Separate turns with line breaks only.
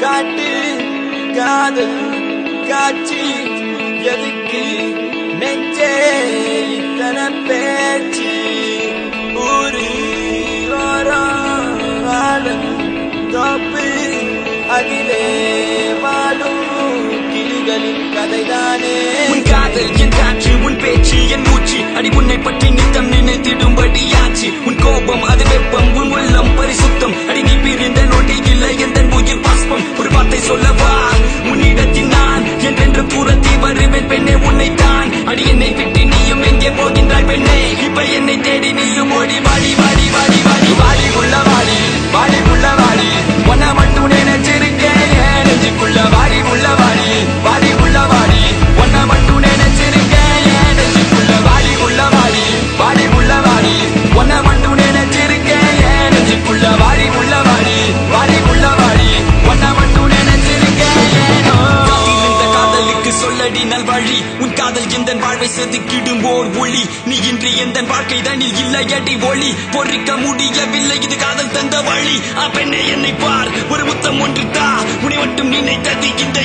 காட்டு காதல் காட்சி எதுக்கு நெஞ்சே இத்தனை பேச்சு ஊரு ஆழம் காப்பு அதிலே வாழும் கிளிகளின் கதைதானே.
உன் காதல் என் காற்று, உன் பேச்சு என் மூச்சு, அடி உன்னை பற்றி நித்தம் நினைத்திடும்படியாச்சு. உன் கோபம் அது வெப்பம், உன் உள்ளம் பரிசுத்தம், அடி நீ பிரிந்த நொடி இல்லை எந்த உயிர் பாஸ்பம். ஒரு வார்த்தை சொல்லவா உன்னிடத்தில் நான் என்றென்று தூரத்தில் வருவேன் பெண்ணே உன்னைத்தான். அடி என்னை விட்டு நீயும் எங்கே போகின்றாய் பெண்ணே, இப்ப என்னை தேடி நீயும் ஓடி வாடி வாடி வாடி வாடி வாடி உள்ள வாடி வாடி உள்ள வாடி ஒன்ன மட்டும் நினைச்சிருக்கேன் நெஞ்சுக்குள்ள வாடி உள்ள வாடி வாடி உள்ள வாடி ஒன்ன மட்டும் நினைச்சிருக்கேன் நெஞ்சுக்குள்ள வாடி உள்ள வாடி வாடி உள்ள வாடி ஒன்ன மட்டும் நினைச்சிருக்கேன் நெஞ்சுக்குள்ள வாடி உள்ள வாடி வாடி உள்ள வாடி ஒன்ன மட்டும் நினைச்சிருக்கேன். இந்த காதலுக்கு சொல்லடி நல்வழி, உன் காதல் எந்த வாழ்வை செதுக்கிடும் ஓர் ஒளி. நீ இன்று எந்த வாழ்க்கை தனில் இல்லை அடி ஒளி, பொறிக்க முடியவில்லை இது காதல் தந்த வழி. பெண்ணே என்னை பார், ஒரு முத்தம் ஒன்று தா, உன்னை மட்டும் நினைத்தது இந்த